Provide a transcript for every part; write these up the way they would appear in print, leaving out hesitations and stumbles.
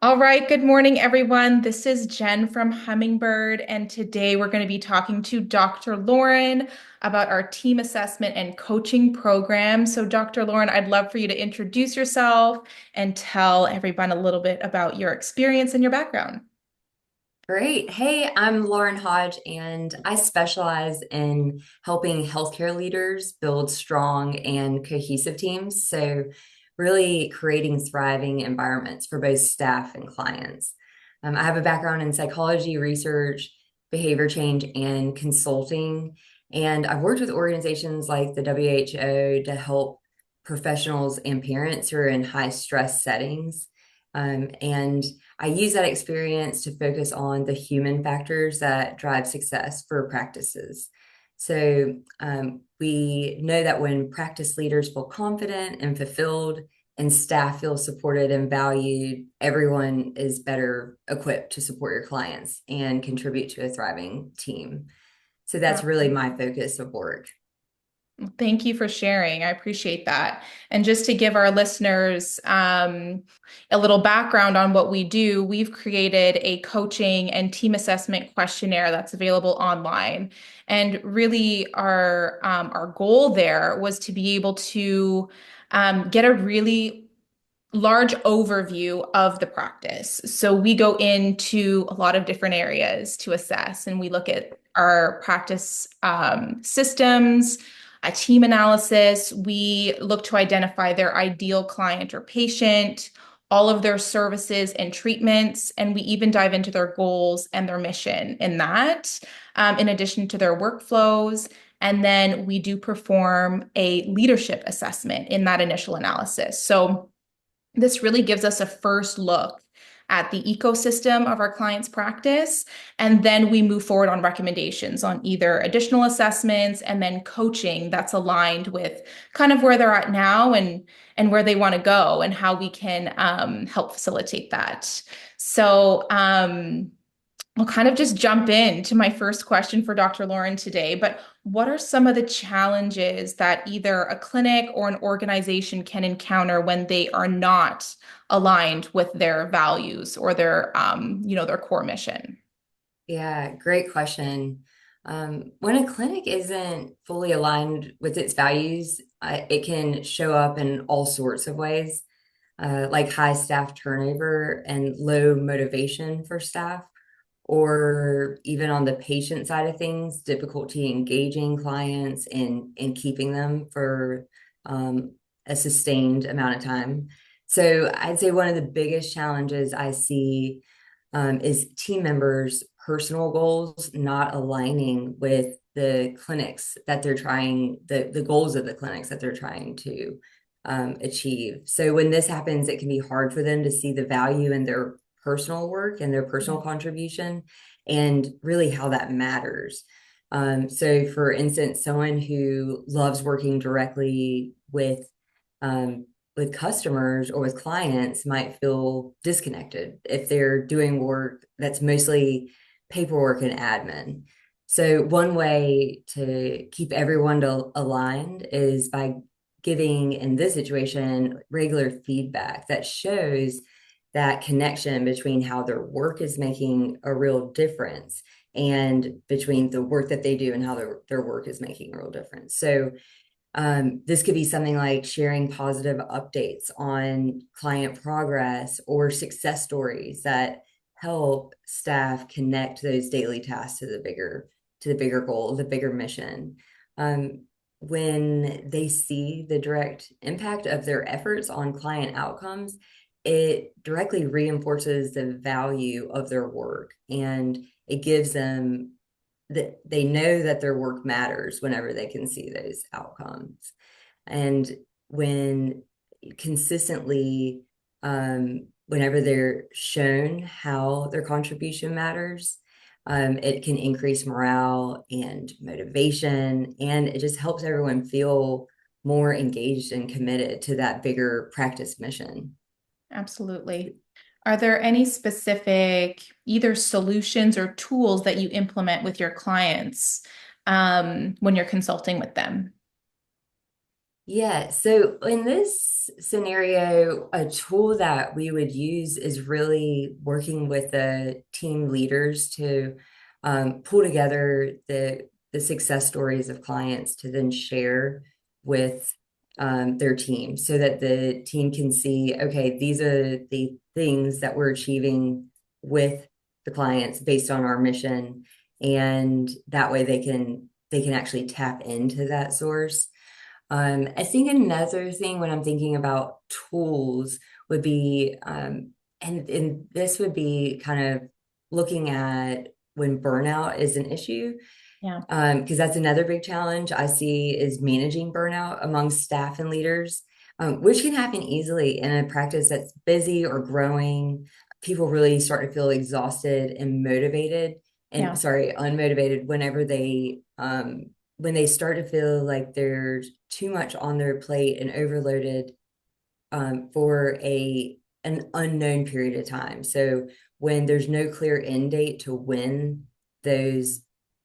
All right, good morning, everyone. This is Jen from Hummingbird, and today we're going to be talking to Dr. Lauren about our team assessment and coaching program. So, Dr. Lauren, I'd love for you to introduce yourself and tell everyone a little bit about your experience and your background. Great. Hey, I'm Lauren Hodge, and I specialize in helping healthcare leaders build strong and cohesive teams. So, really creating thriving environments for both staff and clients. I have a background in psychology, research, behavior change, and consulting. And I've worked with organizations like the WHO to help professionals and parents who are in high stress settings. And I use that experience to focus on the human factors that drive success for practices. We know that when practice leaders feel confident and fulfilled, and staff feel supported and valued, everyone is better equipped to support your clients and contribute to a thriving team. So that's really my focus of work. Thank you for sharing. I appreciate that. And just to give our listeners a little background on what we do, we've created a coaching and team assessment questionnaire that's available online. And really, our goal there was to be able to get a really large overview of the practice. So we go into a lot of different areas to assess, and we look at our practice systems, a team analysis. We look to identify their ideal client or patient, all of their services and treatments, and we even dive into their goals and their mission in that, in addition to their workflows. And then we do perform a leadership assessment in that initial analysis. So this really gives us a first look at the ecosystem of our client's practice. And then we move forward on recommendations on either additional assessments and then coaching that's aligned with kind of where they're at now and where they want to go and how we can help facilitate that. So, I'll kind of just jump into my first question for Dr. Lauren today, but what are some of the challenges that either a clinic or an organization can encounter when they are not aligned with their values or their core mission? Yeah, great question. When a clinic isn't fully aligned with its values, it can show up in all sorts of ways, like high staff turnover and low motivation for staff, or even on the patient side of things, difficulty engaging clients and keeping them for a sustained amount of time. So I'd say one of the biggest challenges I see is team members' personal goals not aligning with the clinics that they're trying, the goals of the clinics that they're trying to achieve. So when this happens, it can be hard for them to see the value in their personal work and their personal contribution and really how that matters. So for instance, someone who loves working directly um, with customers or with clients might feel disconnected if they're doing work that's mostly paperwork and admin. So one way to keep everyone aligned is by giving, in this situation, regular feedback that shows that connection between how their work is making a real difference and between the work that they do and how their work is making a real difference. So this could be something like sharing positive updates on client progress or success stories that help staff connect those daily tasks to the bigger goal, the bigger mission. When they see the direct impact of their efforts on client outcomes, it directly reinforces the value of their work and it gives them that they know that their work matters whenever they can see those outcomes. And when consistently, whenever they're shown how their contribution matters, it can increase morale and motivation, and it just helps everyone feel more engaged and committed to that bigger practice mission. Absolutely. Are there any specific either solutions or tools that you implement with your clients when you're consulting with them? Yeah, so in this scenario, a tool that we would use is really working with the team leaders to pull together the success stories of clients to then share with their team so that the team can see, okay, these are the things that we're achieving with the clients based on our mission, and that way they can actually tap into that source. I think another thing when I'm thinking about tools would be, and this would be kind of looking at when burnout is an issue, Yeah. because that's another big challenge I see is managing burnout among staff and leaders, which can happen easily in a practice that's busy or growing. People really start to feel exhausted and motivated, and Yeah. sorry, unmotivated when they start to feel like there's too much on their plate and overloaded for a an unknown period of time. So when there's no clear end date to when those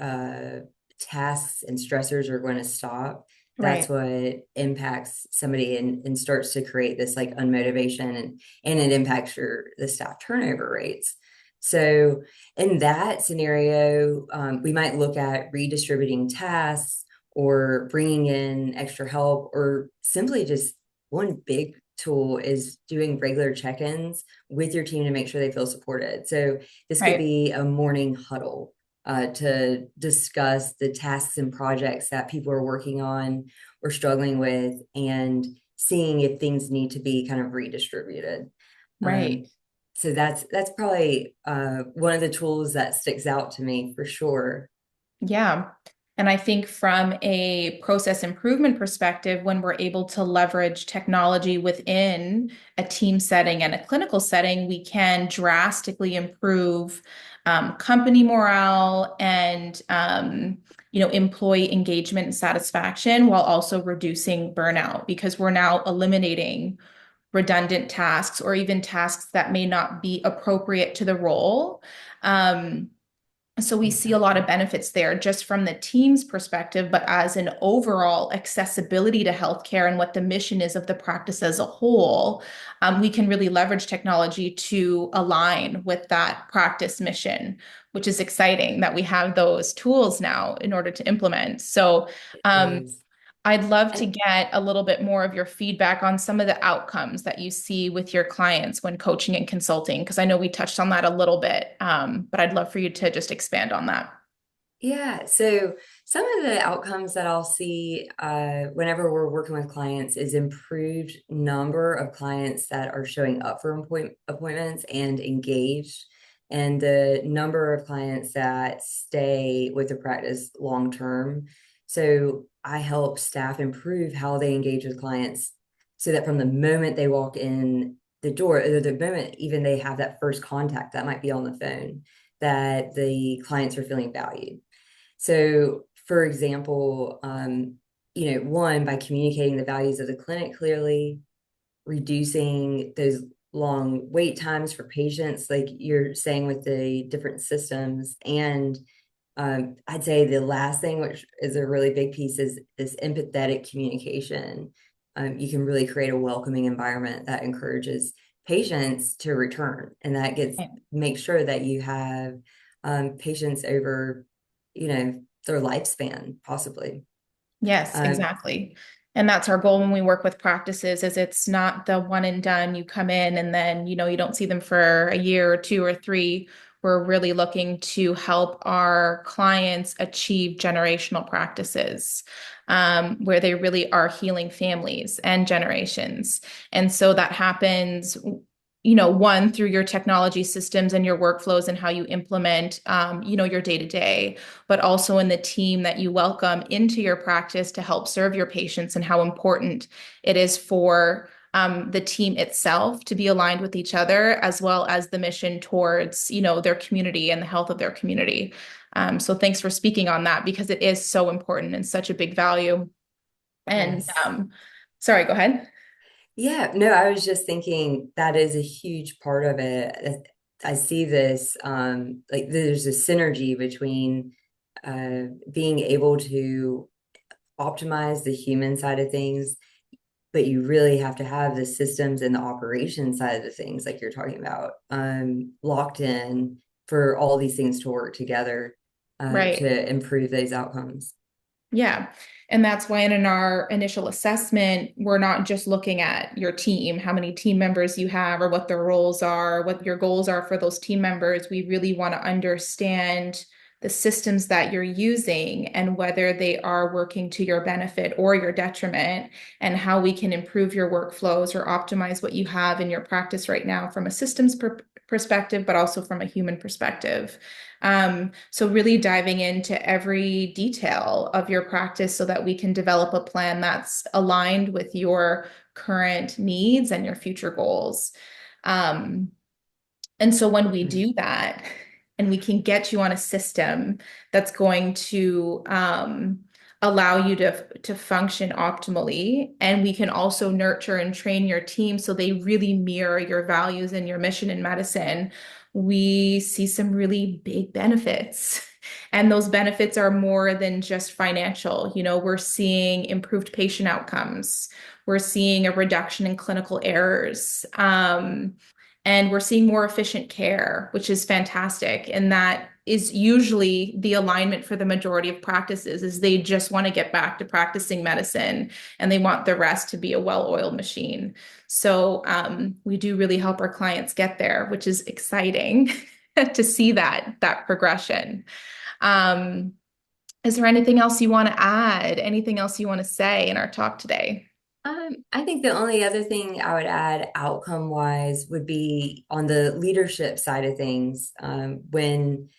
uh, tasks and stressors are going to stop, that's Right. what impacts somebody and starts to create this like unmotivation, and it impacts the staff turnover rates. So in that scenario, we might look at redistributing tasks or bringing in extra help, or simply just one big tool is doing regular check-ins with your team to make sure they feel supported. So this could Right. be a morning huddle to discuss the tasks and projects that people are working on or struggling with, and seeing if things need to be kind of redistributed. Right. Um, so that's probably one of the tools that sticks out to me for sure. Yeah. And I think from a process improvement perspective, when we're able to leverage technology within a team setting and a clinical setting, we can drastically improve company morale and employee engagement and satisfaction while also reducing burnout because we're now eliminating redundant tasks or even tasks that may not be appropriate to the role. Um, so we see a lot of Exactly. benefits there just from the team's perspective, but as an overall accessibility to healthcare and what the mission is of the practice as a whole, we can really leverage technology to align with that practice mission, which is exciting that we have those tools now in order to implement. So It um, is. I'd love to And get a little bit more of your feedback on some of the outcomes that you see with your clients when coaching and consulting, because I know we touched on that a little bit, but I'd love for you to just expand on that. yeah, so some of the outcomes that I'll see whenever we're working with clients is improved number of clients that are showing up for appointments and engaged, and the number of clients that stay with the practice long term. So I help staff improve how they engage with clients so that from the moment they walk in the door, or the moment even they have that first contact, that might be on the phone, that the clients are feeling valued. So, for example, one, by communicating the values of the clinic clearly, reducing those long wait times for patients, like you're saying with the different systems. And I'd say the last thing, which is a really big piece, is this empathetic communication. You can really create a welcoming environment that encourages patients to return, and that gets make sure that you have patients over, their lifespan, possibly. Yes, Um, exactly. And that's our goal when we work with practices is it's not the one and done. You come in and then, you don't see them for a year or two or three. We're really looking to help our clients achieve generational practices, where they really are healing families and generations. And so that happens, one through your technology systems and your workflows and how you implement, your day to day, but also in the team that you welcome into your practice to help serve your patients and how important it is for the team itself to be aligned with each other, as well as the mission towards, their community and the health of their community. So thanks for speaking on that because it is so important and such a big value. And yes. sorry, go ahead. Yeah, no, I was just thinking that is a huge part of it. I see this like there's a synergy between being able to optimize the human side of things but you really have to have the systems and the operation side of the things, like you're talking about, locked in for all these things to work together Right. to improve those outcomes. Yeah. And that's why in our initial assessment, we're not just looking at your team, how many team members you have, or what their roles are, what your goals are for those team members. We really want to understand the systems that you're using and whether they are working to your benefit or your detriment, and how we can improve your workflows or optimize what you have in your practice right now from a systems perspective, but also from a human perspective. So really diving into every detail of your practice so that we can develop a plan that's aligned with your current needs and your future goals. Um, and so when we Right. do that, and we can get you on a system that's going to allow you to function optimally, and we can also nurture and train your team so they really mirror your values and your mission in medicine, we see some really big benefits. And those benefits are more than just financial. You know, we're seeing improved patient outcomes. We're seeing a reduction in clinical errors. And we're seeing more efficient care, which is fantastic. And that is usually the alignment for the majority of practices is they just want to get back to practicing medicine and they want the rest to be a well-oiled machine. So we do really help our clients get there, which is exciting to see that progression. Um, is there anything else you want to add? Anything else you want to say in our talk today? I think the only other thing I would add outcome wise would be on the leadership side of things. When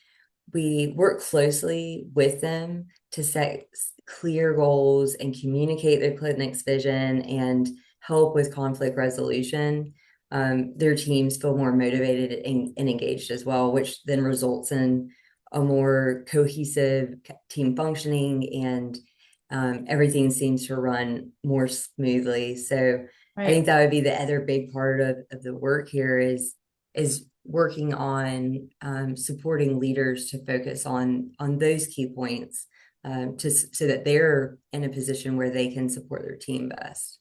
we work closely with them to set clear goals and communicate their clinic's vision and help with conflict resolution, their teams feel more motivated and engaged as well, which then results in a more cohesive team functioning and everything seems to run more smoothly. So I think Right. that would be the other big part of the work here is working on supporting leaders to focus on those key points to so that they're in a position where they can support their team best.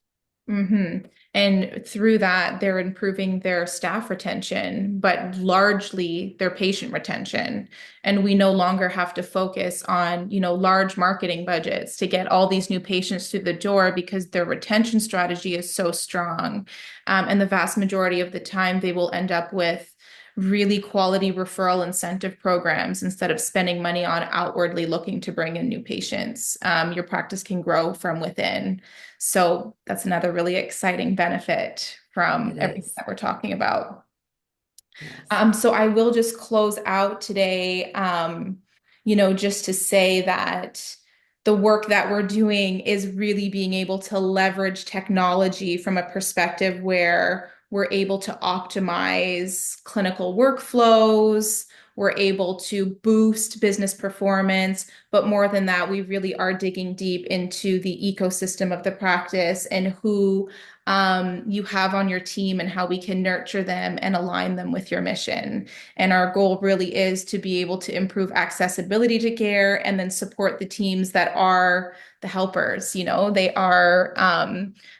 Mm-hmm. And through that, they're improving their staff retention, but largely their patient retention. And we no longer have to focus on, you know, large marketing budgets to get all these new patients through the door because their retention strategy is so strong. And the vast majority of the time, they will end up with really quality referral incentive programs instead of spending money on outwardly looking to bring in new patients. Your practice can grow from within. So that's another really exciting benefit from It everything is. that we're talking about. Yes. So I will just close out today, you know, just to say that the work that we're doing is really being able to leverage technology from a perspective where we're able to optimize clinical workflows, we're able to boost business performance, but more than that, we really are digging deep into the ecosystem of the practice and who you have on your team and how we can nurture them and align them with your mission. And our goal really is to be able to improve accessibility to care and then support the teams that are the helpers. You know, they are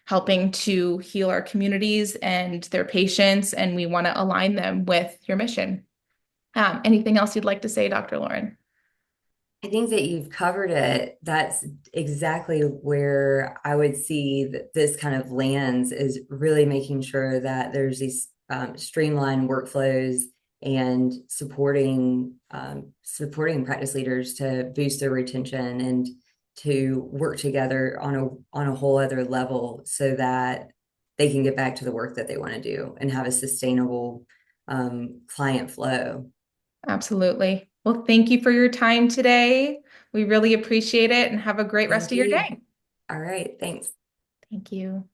helping to heal our communities and their patients, and we want to align them with your mission. Anything else you'd like to say, Dr. Lauren? I think that you've covered it. That's exactly where I would see that this kind of lands is really making sure that there's these streamlined workflows and supporting practice leaders to boost their retention and to work together on a whole other level so that they can get back to the work that they want to do and have a sustainable client flow. Absolutely. Well, thank you for your time today. We really appreciate it and have a great rest Thank of your you. day. All right, thanks. Thank you.